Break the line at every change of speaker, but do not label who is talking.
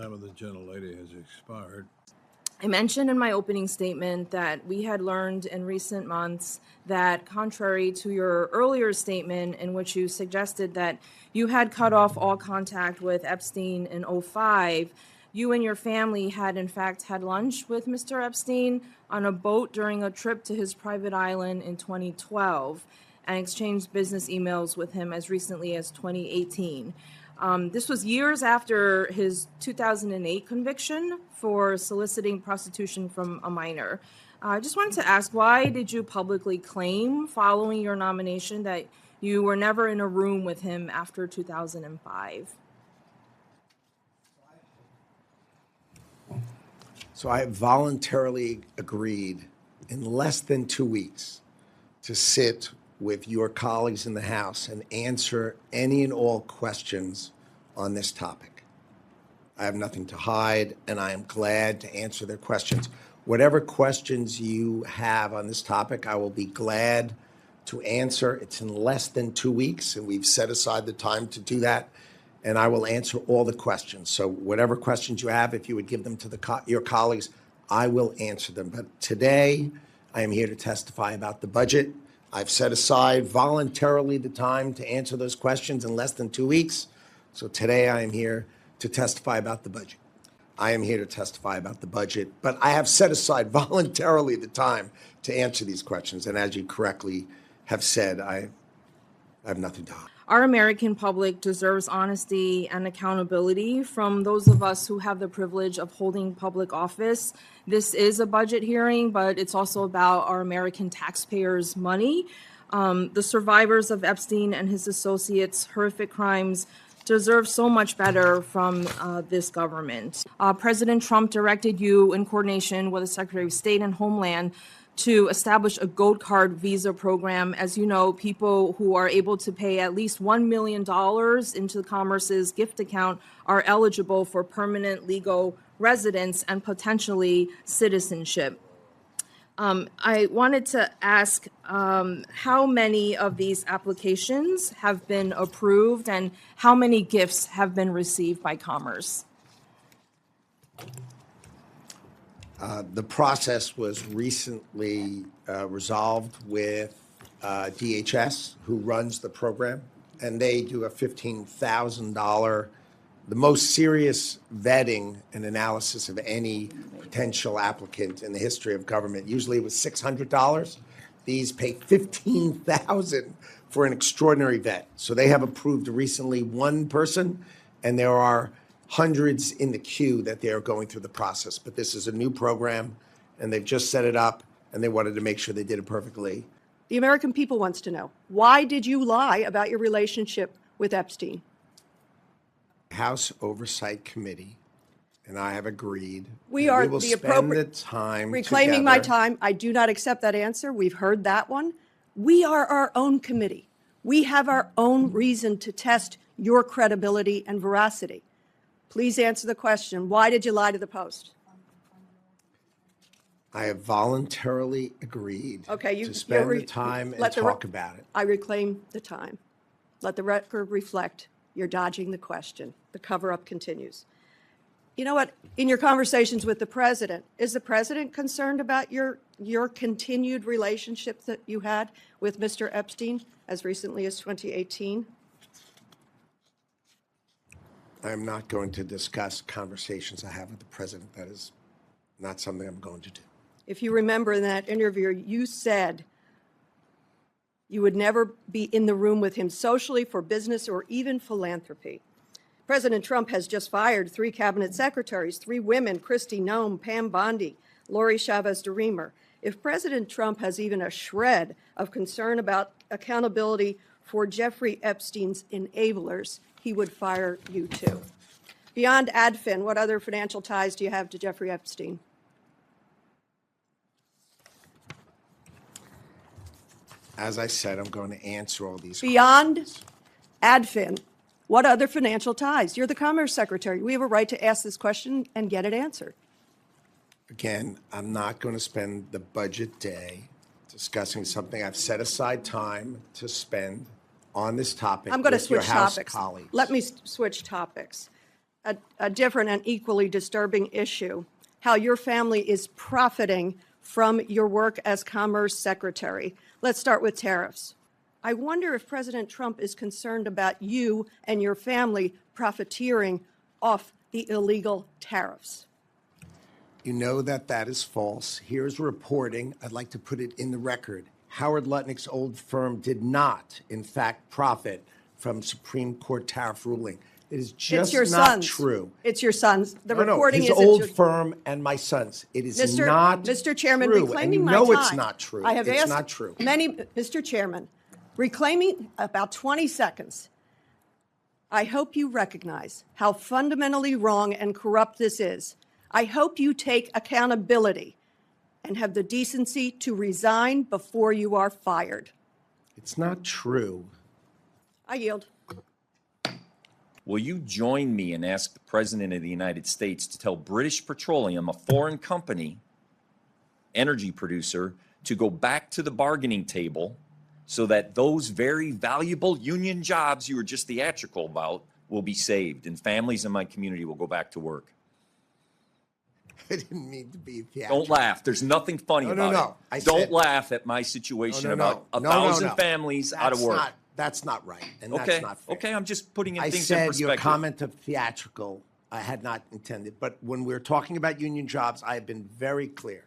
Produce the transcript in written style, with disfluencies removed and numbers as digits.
Time of the gentlelady has expired.
I mentioned in my opening statement that we had learned in recent months that, contrary to your earlier statement in which you suggested that you had cut off all contact with Epstein in '05, you and your family had in fact had lunch with Mr. Epstein on a boat during a trip to his private island in 2012 and exchanged business emails with him as recently as 2018. This was years after his 2008 conviction for soliciting prostitution from a minor. I just wanted to ask, why did you publicly claim following your nomination that you were never in a room with him after 2005?
So I voluntarily agreed in less than 2 weeks to sit with your colleagues in the House and answer any and all questions on this topic. I have nothing to hide, and I am glad to answer their questions. Whatever questions you have on this topic, I will be glad to answer. It's in less than 2 weeks, and we've set aside the time to do that, and I will answer all the questions. So whatever questions you have, if you would give them to your colleagues, I will answer them. But today, I am here to testify about the budget. I've set aside voluntarily the time to answer those questions in less than 2 weeks. So today I am here to testify about the budget. I am here to testify about the budget, but I have set aside voluntarily the time to answer these questions. And as you correctly have said, I have nothing to hide.
Our American public deserves honesty and accountability from those of us who have the privilege of holding public office. This is a budget hearing, but it's also about our American taxpayers' money. The survivors of Epstein and his associates' horrific crimes deserve so much better from this government. President Trump directed you, in coordination with the Secretary of State and Homeland, to establish a gold card visa program. As you know, people who are able to pay at least $1 million into Commerce's gift account are eligible for permanent legal residence and potentially citizenship. I wanted to ask how many of these applications have been approved and how many gifts have been received by Commerce?
The process was recently resolved with DHS, who runs the program, and they do a $15,000, the most serious vetting and analysis of any potential applicant in the history of government. Usually it was $600. These pay $15,000 for an extraordinary vet. So they have approved recently one person, and there are hundreds in the queue that they are going through the process. But this is a new program, and they've just set it up, and they wanted to make sure they did it perfectly.
The American people wants to know, why did you lie about your relationship with Epstein?
House Oversight Committee and I have agreed.
We will
the
spend
the time
reclaiming
together.
my time. I do not accept that answer. We've heard that one. We are our own committee. We have our own reason to test your credibility and veracity. Please answer the question. Why did you lie to the Post?
I have voluntarily agreed to spend the time and talk about it.
I reclaim the time. Let the record reflect you're dodging the question. The cover-up continues. You know what? In your conversations with the president, is the president concerned about your continued relationship that you had with Mr. Epstein as recently as 2018?
I'm not going to discuss conversations I have with the president. That is not something I'm going to do.
If you remember in that interview, you said you would never be in the room with him socially, for business, or even philanthropy. President Trump has just fired 3 cabinet secretaries, 3 women, Kristi Noem, Pam Bondi, Lori Chavez-DeRemer. If President Trump has even a shred of concern about accountability for Jeffrey Epstein's enablers, he would fire you too. Beyond AdFin, what other financial ties do you have to Jeffrey Epstein?
As I said, I'm going to answer all these
Beyond
questions.
AdFin, what other financial ties? You're the Commerce Secretary. We have a right to ask this question and get it answered.
Again, I'm not going to spend the budget day discussing something I've set aside time to spend on this topic.
I'm going to
with your
switch
House
topics.
colleagues.
Let me switch topics. a different and equally disturbing issue, how your family is profiting from your work as Commerce Secretary. Let's start with tariffs. I wonder if President Trump is concerned about you and your family profiteering off the illegal tariffs.
You know that that is false. Here's reporting. I'd like to put it in the record. Howard Lutnick's old firm did not, in fact, profit from Supreme Court tariff ruling. It is just not true.
It's your sons. The
No,
reporting
his
is
old firm and my sons. It is not
Mr. Chairman,
true.
reclaiming
And
my
you know
time.
it's not true.
I have
It's
asked
not true.
Mr. Chairman, reclaiming about 20 seconds. I hope you recognize how fundamentally wrong and corrupt this is. I hope you take accountability and have the decency to resign before you are fired.
It's not true.
I yield.
Will you join me and ask the President of the United States to tell British Petroleum, a foreign company, energy producer, to go back to the bargaining table so that those very valuable union jobs you were just theatrical about will be saved and families in my community will go back to work?
I didn't mean to be theatrical.
Don't laugh. There's nothing funny about it. Don't laugh at my situation about a thousand families out of work.
That's not right, and
Okay,
that's not fair.
okay, I'm just putting in
I
things in
said
perspective.
your comment of theatrical, I had not intended. But when we're talking about union jobs, I have been very clear.